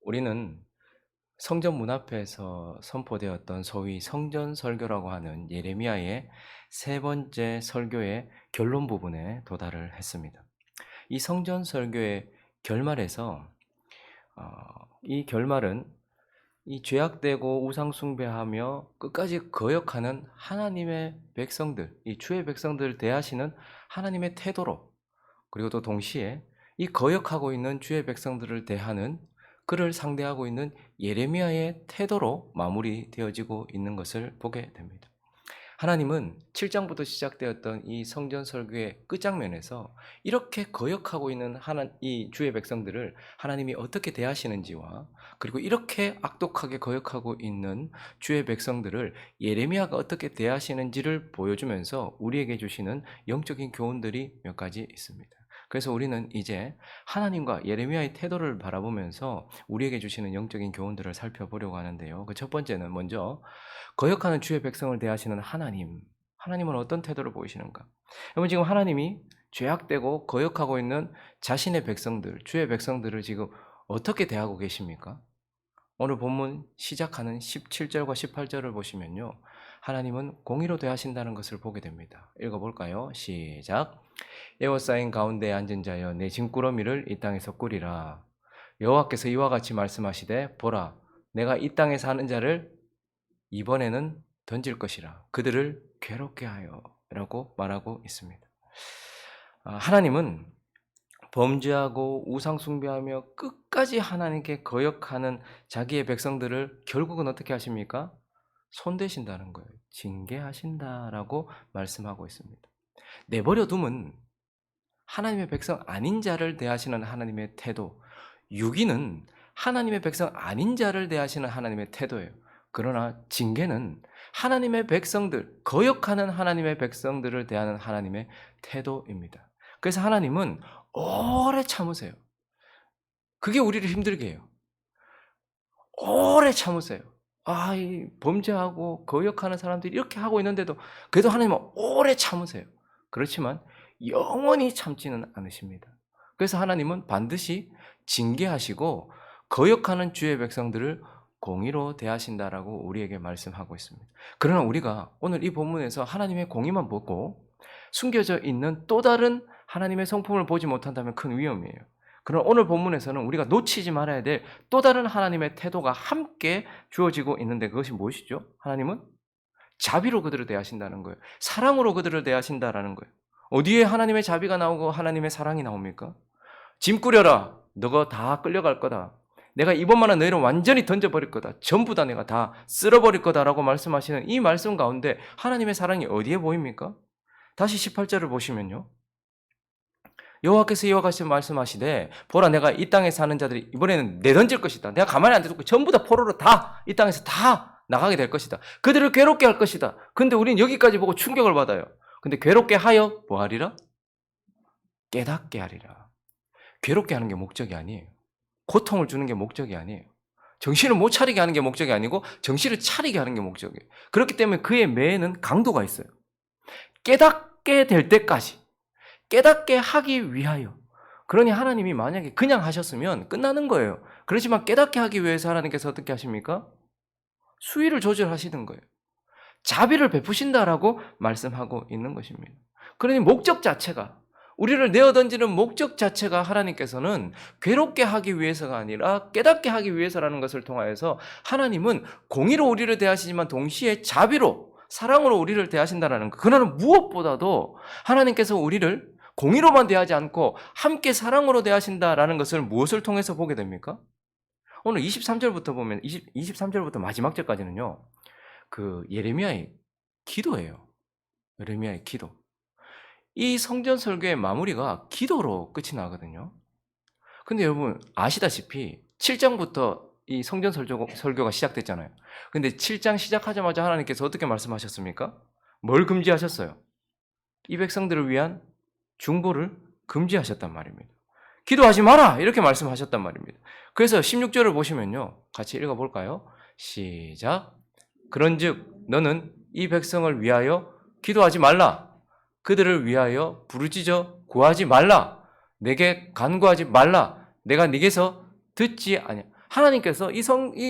우리는 성전 문 앞에서 선포되었던 소위 성전 설교라고 하는 예레미야의 세 번째 설교의 결론 부분에 도달을 했습니다. 이 성전 설교의 결말에서 어, 이 결말은 이 죄악되고 우상 숭배하며 끝까지 거역하는 하나님의 백성들, 이 주의 백성들을 대하시는 하나님의 태도로, 그리고 또 동시에 이 거역하고 있는 주의 백성들을 대하는, 그를 상대하고 있는 예레미야의 태도로 마무리되어지고 있는 것을 보게 됩니다. 하나님은 7장부터 시작되었던 이 성전 설교의 끝장면에서 이렇게 거역하고 있는 이 주의 백성들을 하나님이 어떻게 대하시는지와, 그리고 이렇게 악독하게 거역하고 있는 주의 백성들을 예레미야가 어떻게 대하시는지를 보여주면서 우리에게 주시는 영적인 교훈들이 몇 가지 있습니다. 그래서 우리는 이제 하나님과 예레미야의 태도를 바라보면서 우리에게 주시는 영적인 교훈들을 살펴보려고 하는데요. 그 첫 번째는 먼저 거역하는 주의 백성을 대하시는 하나님. 하나님은 어떤 태도를 보이시는가? 여러분, 지금 하나님이 죄악되고 거역하고 있는 자신의 백성들, 주의 백성들을 지금 어떻게 대하고 계십니까? 오늘 본문 시작하는 17절과 18절을 보시면요, 하나님은 공의로 대하신다는 것을 보게 됩니다. 읽어볼까요? 시작. 에워싸인 가운데 앉은 자여, 내 짐꾸러미를 이 땅에서 꾸리라. 여호와께서 이와 같이 말씀하시되, 보라, 내가 이 땅에 사는 자를 이번에는 던질 것이라. 그들을 괴롭게 하여 라고 말하고 있습니다. 하나님은 범죄하고 우상숭배하며 끝까지 하나님께 거역하는 자기의 백성들을 결국은 어떻게 하십니까? 손대신다는 거예요. 징계하신다라고 말씀하고 있습니다. 내버려 두면 하나님의 백성 아닌 자를 대하시는 하나님의 태도, 유기는 하나님의 백성 아닌 자를 대하시는 하나님의 태도예요. 그러나 징계는 하나님의 백성들, 거역하는 하나님의 백성들을 대하는 하나님의 태도입니다. 그래서 하나님은 오래 참으세요. 그게 우리를 힘들게 해요. 오래 참으세요. 이 범죄하고 거역하는 사람들이 이렇게 하고 있는데도 그래도 하나님은 오래 참으세요. 그렇지만 영원히 참지는 않으십니다. 그래서 하나님은 반드시 징계하시고 거역하는 주의 백성들을 공의로 대하신다라고 우리에게 말씀하고 있습니다. 그러나 우리가 오늘 이 본문에서 하나님의 공의만 보고 숨겨져 있는 또 다른 하나님의 성품을 보지 못한다면 큰 위험이에요. 그러나 오늘 본문에서는 우리가 놓치지 말아야 될 또 다른 하나님의 태도가 함께 주어지고 있는데, 그것이 무엇이죠? 하나님은 자비로 그들을 대하신다는 거예요. 사랑으로 그들을 대하신다라는 거예요. 어디에 하나님의 자비가 나오고 하나님의 사랑이 나옵니까? 짐 꾸려라. 너가 다 끌려갈 거다. 내가 이번만은 너희를 완전히 던져버릴 거다. 전부 다 내가 다 쓸어버릴 거다라고 말씀하시는 이 말씀 가운데 하나님의 사랑이 어디에 보입니까? 다시 18절을 보시면요, 여호와께서 이와 같이 말씀하시되, 보라, 내가 이 땅에 사는 자들이 이번에는 내던질 것이다. 내가 가만히 안 두고 전부 다 포로로 다 이 땅에서 다 나가게 될 것이다. 그들을 괴롭게 할 것이다. 근데 우리는 여기까지 보고 충격을 받아요. 근데 괴롭게 하여 뭐 하리라? 깨닫게 하리라. 괴롭게 하는 게 목적이 아니에요. 고통을 주는 게 목적이 아니에요. 정신을 못 차리게 하는 게 목적이 아니고 정신을 차리게 하는 게 목적이에요. 그렇기 때문에 그의 매에는 강도가 있어요. 깨닫게 될 때까지, 깨닫게 하기 위하여. 그러니 하나님이 만약에 그냥 하셨으면 끝나는 거예요. 그렇지만 깨닫게 하기 위해서 하나님께서 어떻게 하십니까? 수위를 조절하시는 거예요. 자비를 베푸신다라고 말씀하고 있는 것입니다. 그러니 목적 자체가, 우리를 내어던지는 목적 자체가 하나님께서는 괴롭게 하기 위해서가 아니라 깨닫게 하기 위해서라는 것을 통하여서 하나님은 공의로 우리를 대하시지만 동시에 자비로, 사랑으로 우리를 대하신다는 것. 그러나 무엇보다도 하나님께서 우리를 공의로만 대하지 않고 함께 사랑으로 대하신다라는 것을 무엇을 통해서 보게 됩니까? 오늘 23절부터 보면 23절부터 마지막 절까지는요, 그 예레미야의 기도예요. 예레미야의 기도. 이 성전 설교의 마무리가 기도로 끝이 나거든요. 근데 여러분 아시다시피 7장부터 이 성전 설교가 시작됐잖아요. 근데 7장 시작하자마자 하나님께서 어떻게 말씀하셨습니까? 뭘 금지하셨어요? 이 백성들을 위한 중보를 금지하셨단 말입니다. 기도하지 마라! 이렇게 말씀하셨단 말입니다. 그래서 16절을 보시면요, 같이 읽어볼까요? 시작. 그런즉 너는 이 백성을 위하여 기도하지 말라. 그들을 위하여 부르짖어 구하지 말라. 내게 간구하지 말라. 내가 네게서 듣지 아니하. 하나님께서 이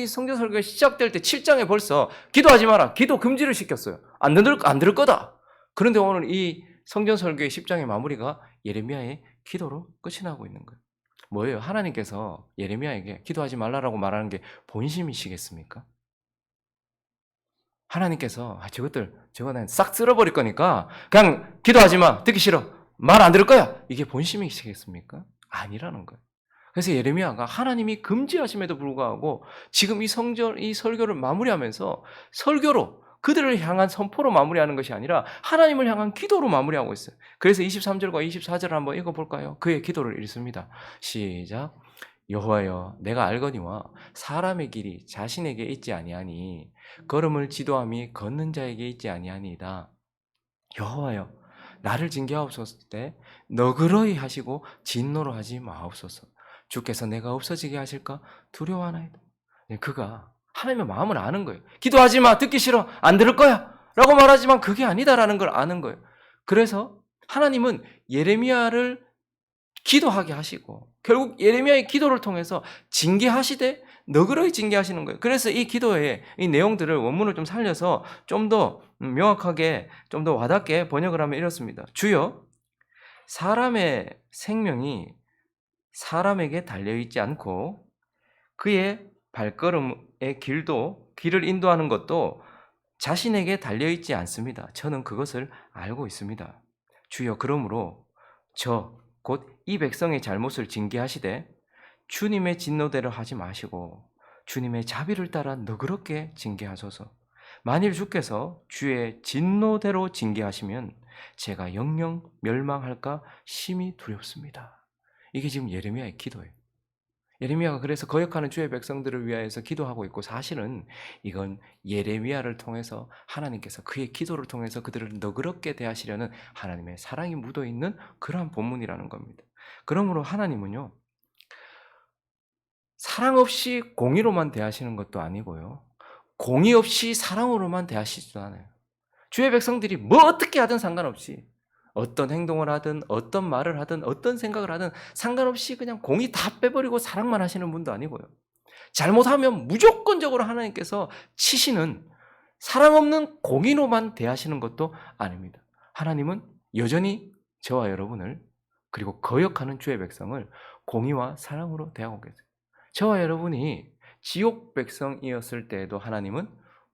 성경 설교가 시작될 때 7장에 벌써 기도하지 마라. 기도 금지를 시켰어요. 안 들을 거다. 그런데 오늘 이 성경 설교의 10장의 마무리가 예레미야의 기도로 끝이 나고 있는 거예요. 뭐예요? 하나님께서 예레미야에게 기도하지 말라라고 말하는 게 본심이시겠습니까? 하나님께서 저거 난 싹 쓸어버릴 거니까 그냥 기도하지 마. 듣기 싫어. 말 안 들을 거야. 이게 본심이시겠습니까? 아니라는 거예요. 그래서 예레미야가 하나님이 금지하심에도 불구하고 지금 이 설교를 마무리하면서 설교로 그들을 향한 선포로 마무리하는 것이 아니라 하나님을 향한 기도로 마무리하고 있어요. 그래서 23절과 24절을 한번 읽어볼까요? 그의 기도를 읽습니다. 시작. 여호와여, 내가 알거니와 사람의 길이 자신에게 있지 아니하니 걸음을 지도함이 걷는 자에게 있지 아니하니이다. 여호와여, 나를 징계하옵소서. 때 너그러이 하시고 진노로 하지 마옵소서. 주께서 내가 없어지게 하실까 두려워하나이다. 그가 하나님의 마음을 아는 거예요. 기도하지 마, 듣기 싫어, 안 들을 거야 라고 말하지만 그게 아니다라는 걸 아는 거예요. 그래서 하나님은 예레미야를 기도하게 하시고 결국 예레미야의 기도를 통해서 징계하시되 너그러이 징계하시는 거예요. 그래서 이 기도의 이 내용들을 원문을 좀 살려서 좀 더 명확하게 좀 더 와닿게 번역을 하면 이렇습니다. 주여, 사람의 생명이 사람에게 달려있지 않고 그의 발걸음의 길을 인도하는 것도 자신에게 달려있지 않습니다. 저는 그것을 알고 있습니다. 주여, 그러므로 곧 이 백성의 잘못을 징계하시되 주님의 진노대로 하지 마시고 주님의 자비를 따라 너그럽게 징계하소서. 만일 주께서 주의 진노대로 징계하시면 제가 영영 멸망할까 심히 두렵습니다. 이게 지금 예레미야의 기도예요. 예레미야가 그래서 거역하는 주의 백성들을 위하여서 기도하고 있고 사실은 이건 예레미야를 통해서 하나님께서 그의 기도를 통해서 그들을 너그럽게 대하시려는 하나님의 사랑이 묻어있는 그러한 본문이라는 겁니다. 그러므로 하나님은요, 사랑 없이 공의로만 대하시는 것도 아니고요, 공의 없이 사랑으로만 대하시지도 않아요. 주의 백성들이 뭐 어떻게 하든 상관없이 어떤 행동을 하든 어떤 말을 하든 어떤 생각을 하든 상관없이 그냥 공의 다 빼버리고 사랑만 하시는 분도 아니고요. 잘못하면 무조건적으로 하나님께서 치시는 사랑 없는 공의로만 대하시는 것도 아닙니다. 하나님은 여전히 저와 여러분을 그리고 거역하는 주의 백성을 공의와 사랑으로 대하고 계세요. 저와 여러분이 지옥 백성이었을 때에도 하나님은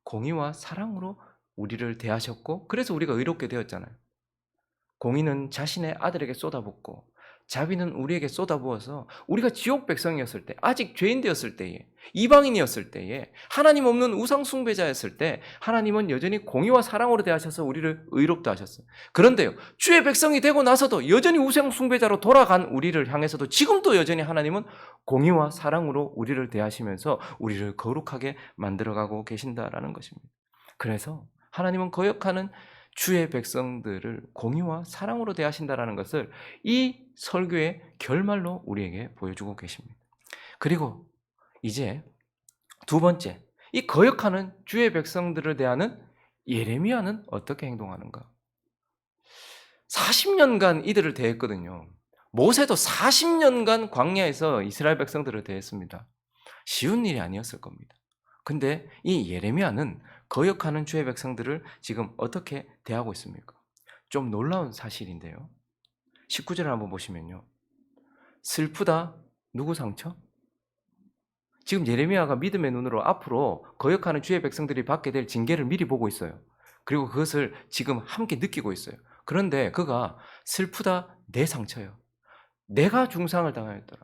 공의와 사랑으로 우리를 대하셨고 그래서 우리가 의롭게 되었잖아요. 공의는 자신의 아들에게 쏟아붓고 자비는 우리에게 쏟아부어서 우리가 지옥 백성이었을 때, 아직 죄인 되었을 때에, 이방인이었을 때에, 하나님 없는 우상 숭배자였을 때 하나님은 여전히 공의와 사랑으로 대하셔서 우리를 의롭다 하셨어요. 그런데요, 주의 백성이 되고 나서도 여전히 우상 숭배자로 돌아간 우리를 향해서도 지금도 여전히 하나님은 공의와 사랑으로 우리를 대하시면서 우리를 거룩하게 만들어가고 계신다라는 것입니다. 그래서 하나님은 거역하는 주의 백성들을 공의와 사랑으로 대하신다라는 것을 이 설교의 결말로 우리에게 보여주고 계십니다. 그리고 이제 두 번째, 이 거역하는 주의 백성들을 대하는 예레미야는 어떻게 행동하는가? 40년간 이들을 대했거든요. 모세도 40년간 광야에서 이스라엘 백성들을 대했습니다. 쉬운 일이 아니었을 겁니다. 근데 이 예레미야는 거역하는 주의 백성들을 지금 어떻게 대하고 있습니까? 좀 놀라운 사실인데요. 19절을 한번 보시면요. 슬프다. 누구 상처? 지금 예레미야가 믿음의 눈으로 앞으로 거역하는 주의 백성들이 받게 될 징계를 미리 보고 있어요. 그리고 그것을 지금 함께 느끼고 있어요. 그런데 그가 슬프다. 내 상처요. 내가 중상을 당하였더라.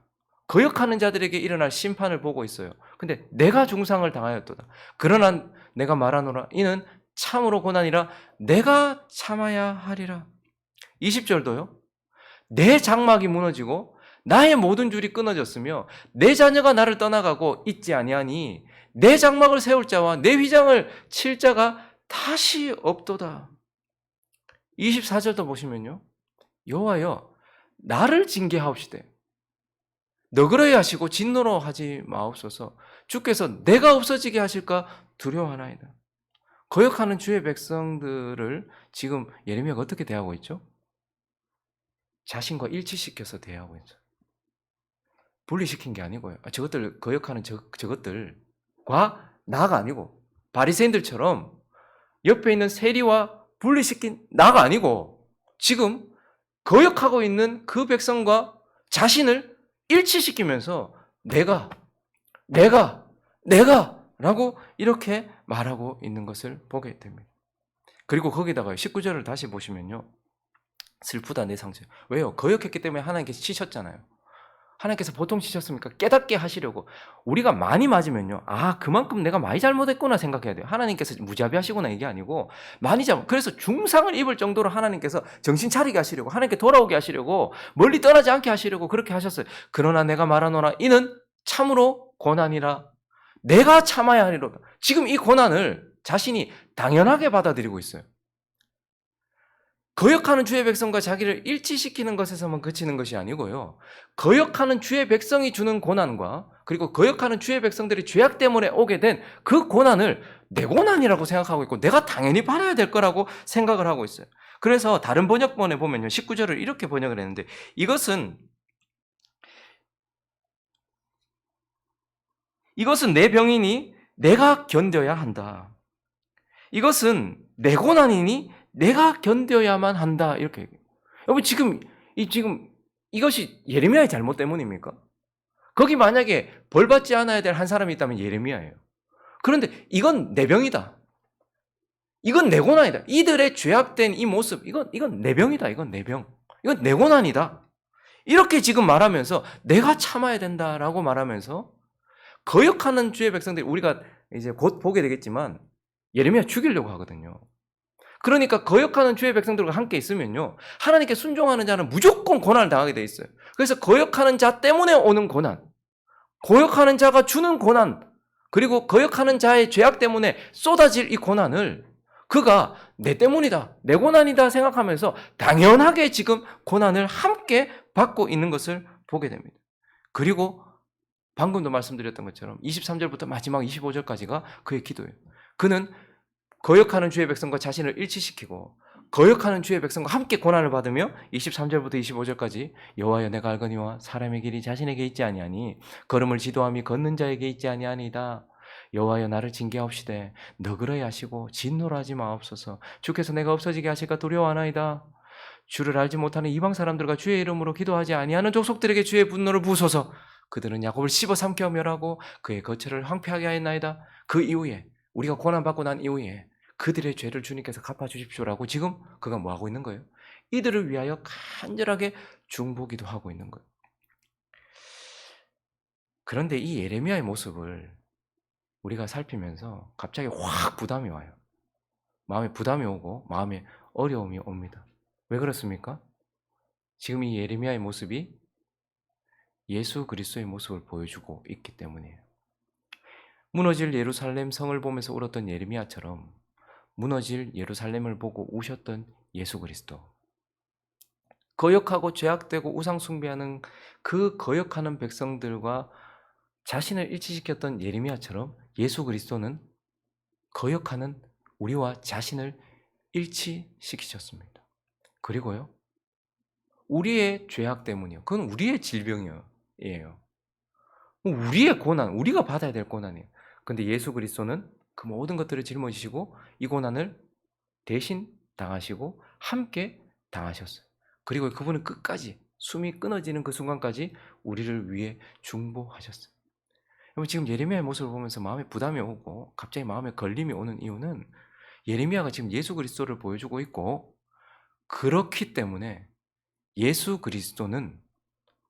거역하는 자들에게 일어날 심판을 보고 있어요. 근데 내가 중상을 당하였도다. 그러나 내가 말하노라. 이는 참으로 고난이라 내가 참아야 하리라. 20절도요. 내 장막이 무너지고 나의 모든 줄이 끊어졌으며 내 자녀가 나를 떠나가고 있지 아니하니 내 장막을 세울 자와 내 휘장을 칠 자가 다시 없도다. 24절도 보시면요. 여호와여, 나를 징계하옵시되 너그러이 하시고 진노로 하지 마옵소서. 주께서 내가 없어지게 하실까 두려워하나이다. 거역하는 주의 백성들을 지금 예레미야가 어떻게 대하고 있죠? 자신과 일치시켜서 대하고 있죠. 분리시킨 게 아니고요. 저것들 거역하는 저것들과 나가 아니고 바리새인들처럼 옆에 있는 세리와 분리시킨 나가 아니고 지금 거역하고 있는 그 백성과 자신을 일치시키면서 내가 라고 이렇게 말하고 있는 것을 보게 됩니다. 그리고 거기다가 19절을 다시 보시면요. 슬프다 내 상처. 왜요? 거역했기 때문에 하나님께서 치셨잖아요. 하나님께서 보통 치셨습니까? 깨닫게 하시려고. 우리가 많이 맞으면요. 그만큼 내가 많이 잘못했구나 생각해야 돼요. 하나님께서 무자비하시구나 이게 아니고 많이 그래서 중상을 입을 정도로 하나님께서 정신 차리게 하시려고 하나님께 돌아오게 하시려고 멀리 떠나지 않게 하시려고 그렇게 하셨어요. 그러나 내가 말하노라 이는 참으로 고난이라 내가 참아야 하리로다. 지금 이 고난을 자신이 당연하게 받아들이고 있어요. 거역하는 주의 백성과 자기를 일치시키는 것에서만 그치는 것이 아니고요. 거역하는 주의 백성이 주는 고난과 그리고 거역하는 주의 백성들이 죄악 때문에 오게 된 그 고난을 내 고난이라고 생각하고 있고 내가 당연히 받아야 될 거라고 생각을 하고 있어요. 그래서 다른 번역본에 보면요. 19절을 이렇게 번역을 했는데 이것은 내 병이니 내가 견뎌야 한다. 이것은 내 고난이니 내가 견뎌야만 한다. 이렇게 얘기해요. 여러분 지금 이것이 예레미야의 잘못 때문입니까? 거기 만약에 벌받지 않아야 될 한 사람이 있다면 예레미야예요. 그런데 이건 내 병이다. 이건 내 고난이다. 이들의 죄악된 이 모습, 이건 내 병이다. 이건 내 병. 이건 내 고난이다. 이렇게 지금 말하면서 내가 참아야 된다라고 말하면서 거역하는 주의 백성들이 우리가 이제 곧 보게 되겠지만 예레미야 죽이려고 하거든요. 그러니까 거역하는 주의 백성들과 함께 있으면요. 하나님께 순종하는 자는 무조건 고난을 당하게 돼 있어요. 그래서 거역하는 자 때문에 오는 고난, 거역하는 자가 주는 고난, 그리고 거역하는 자의 죄악 때문에 쏟아질 이 고난을 그가 내 때문이다, 내 고난이다 생각하면서 당연하게 지금 고난을 함께 받고 있는 것을 보게 됩니다. 그리고 방금도 말씀드렸던 것처럼 23절부터 마지막 25절까지가 그의 기도예요. 그는 거역하는 주의 백성과 자신을 일치시키고 거역하는 주의 백성과 함께 고난을 받으며 23절부터 25절까지 여호와여 내가 알거니와 사람의 길이 자신에게 있지 아니하니 걸음을 지도함이 걷는 자에게 있지 아니하니이다. 여호와여 나를 징계하옵시되 너그러이 하시고 진노하지 마옵소서. 주께서 내가 없어지게 하실까 두려워하나이다. 주를 알지 못하는 이방 사람들과 주의 이름으로 기도하지 아니하는 족속들에게 주의 분노를 부으소서. 그들은 야곱을 씹어 삼켜 멸하고 그의 거처를 황폐하게 하였나이다. 그 이후에 우리가 고난받고 난 이후에 그들의 죄를 주님께서 갚아주십시오라고 지금 그가 뭐하고 있는 거예요? 이들을 위하여 간절하게 중보기도 하고 있는 거예요. 그런데 이 예레미야의 모습을 우리가 살피면서 갑자기 확 부담이 와요. 마음에 부담이 오고 마음에 어려움이 옵니다. 왜 그렇습니까? 지금 이 예레미야의 모습이 예수 그리스도의 모습을 보여주고 있기 때문이에요. 무너질 예루살렘 성을 보면서 울었던 예레미야처럼 무너질 예루살렘을 보고 우셨던 예수 그리스도. 거역하고 죄악되고 우상 숭배하는 그 거역하는 백성들과 자신을 일치시켰던 예레미야처럼 예수 그리스도는 거역하는 우리와 자신을 일치시키셨습니다. 그리고요. 우리의 죄악 때문이요. 그건 우리의 질병이에요. 우리의 고난, 우리가 받아야 될 고난이에요. 근데 예수 그리스도는 그 모든 것들을 짊어지시고 이 고난을 대신 당하시고 함께 당하셨어요. 그리고 그분은 끝까지 숨이 끊어지는 그 순간까지 우리를 위해 중보하셨어요. 여러분 지금 예레미야의 모습을 보면서 마음에 부담이 오고 갑자기 마음에 걸림이 오는 이유는 예레미야가 지금 예수 그리스도를 보여주고 있고 그렇기 때문에 예수 그리스도는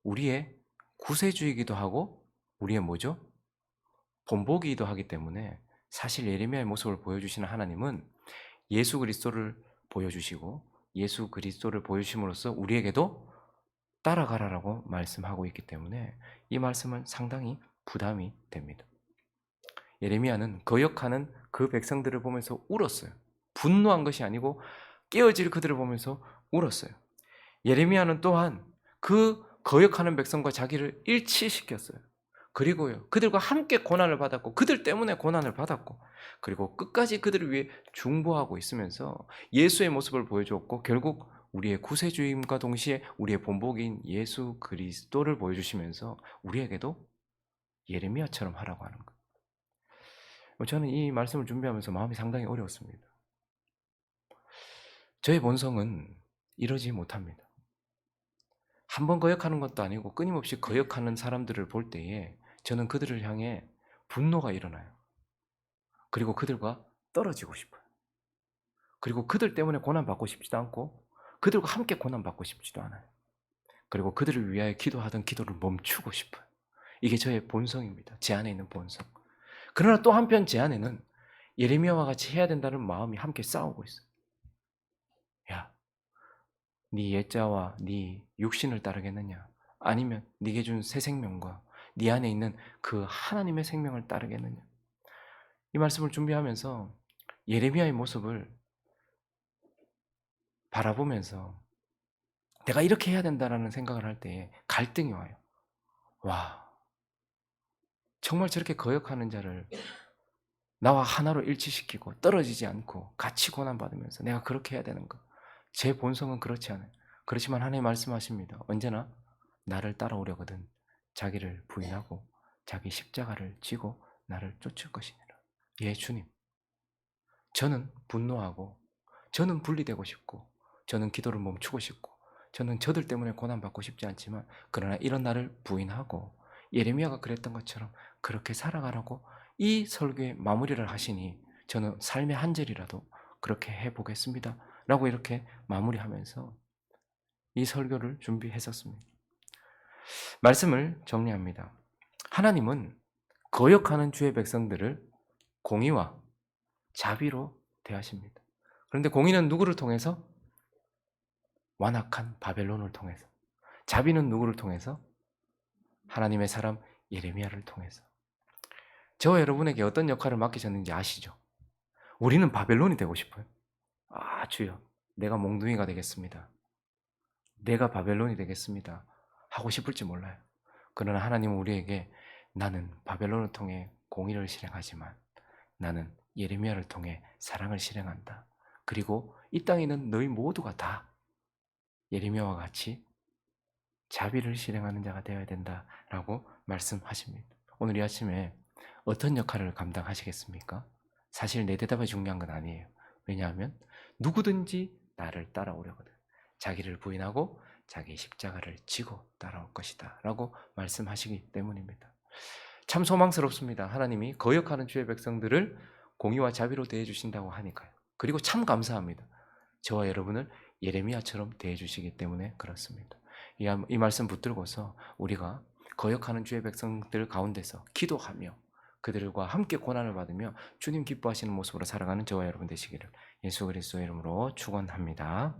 우리의 구세주이기도 하고 우리의 뭐죠? 본보기이기도 하기 때문에 사실 예레미야의 모습을 보여주시는 하나님은 예수 그리스도를 보여주시고 예수 그리스도를 보여주심으로써 우리에게도 따라가라라고 말씀하고 있기 때문에 이 말씀은 상당히 부담이 됩니다. 예레미야는 거역하는 그 백성들을 보면서 울었어요. 분노한 것이 아니고 깨어질 그들을 보면서 울었어요. 예레미야는 또한 그 거역하는 백성과 자기를 일치시켰어요. 그리고요, 그들과 함께 고난을 받았고 그들 때문에 고난을 받았고 그리고 끝까지 그들을 위해 중보하고 있으면서 예수의 모습을 보여주었고 결국 우리의 구세주임과 동시에 우리의 본보기인 예수 그리스도를 보여주시면서 우리에게도 예레미야처럼 하라고 하는 거예요. 저는 이 말씀을 준비하면서 마음이 상당히 어려웠습니다. 저의 본성은 이러지 못합니다. 한 번 거역하는 것도 아니고 끊임없이 거역하는 사람들을 볼 때에 저는 그들을 향해 분노가 일어나요. 그리고 그들과 떨어지고 싶어요. 그리고 그들 때문에 고난받고 싶지도 않고 그들과 함께 고난받고 싶지도 않아요. 그리고 그들을 위하여 기도하던 기도를 멈추고 싶어요. 이게 저의 본성입니다. 제 안에 있는 본성. 그러나 또 한편 제 안에는 예레미야와 같이 해야 된다는 마음이 함께 싸우고 있어요. 야, 네 옛자와 네 육신을 따르겠느냐? 아니면 네게 준 새 생명과 네 안에 있는 그 하나님의 생명을 따르겠느냐? 이 말씀을 준비하면서 예레미야의 모습을 바라보면서 내가 이렇게 해야 된다라는 생각을 할 때에 갈등이 와요. 와, 정말 저렇게 거역하는 자를 나와 하나로 일치시키고 떨어지지 않고 같이 고난받으면서 내가 그렇게 해야 되는가? 제 본성은 그렇지 않아요. 그렇지만 하나님 말씀하십니다. 언제나 나를 따라오려거든 자기를 부인하고 자기 십자가를 지고 나를 쫓을 것이니라. 예, 주님. 저는 분노하고 저는 분리되고 싶고 저는 기도를 멈추고 싶고 저는 저들 때문에 고난받고 싶지 않지만 그러나 이런 나를 부인하고 예레미야가 그랬던 것처럼 그렇게 살아가라고 이 설교의 마무리를 하시니 저는 삶의 한 절이라도 그렇게 해보겠습니다 라고 이렇게 마무리하면서 이 설교를 준비했었습니다. 말씀을 정리합니다. 하나님은 거역하는 주의 백성들을 공의와 자비로 대하십니다. 그런데 공의는 누구를 통해서? 완악한 바벨론을 통해서. 자비는 누구를 통해서? 하나님의 사람 예레미야를 통해서. 저와 여러분에게 어떤 역할을 맡기셨는지 아시죠? 우리는 바벨론이 되고 싶어요. 아, 주여, 내가 몽둥이가 되겠습니다. 내가 바벨론이 되겠습니다. 하고 싶을지 몰라요. 그러나 하나님은 우리에게 나는 바벨론을 통해 공의를 실행하지만 나는 예레미야를 통해 사랑을 실행한다. 그리고 이 땅에 있는 너희 모두가 다 예레미야와 같이 자비를 실행하는 자가 되어야 된다라고 말씀하십니다. 오늘 이 아침에 어떤 역할을 감당하시겠습니까? 사실 내 대답이 중요한 건 아니에요. 왜냐하면 누구든지 나를 따라오려거든 자기를 부인하고 자기 십자가를 지고 따라올 것이다 라고 말씀하시기 때문입니다. 참 소망스럽습니다. 하나님이 거역하는 주의 백성들을 공의와 자비로 대해주신다고 하니까요. 그리고 참 감사합니다. 저와 여러분을 예레미야처럼 대해주시기 때문에 그렇습니다. 이 말씀 붙들고서 우리가 거역하는 주의 백성들 가운데서 기도하며 그들과 함께 고난을 받으며 주님 기뻐하시는 모습으로 살아가는 저와 여러분 되시기를 예수 그리스도의 이름으로 축원합니다.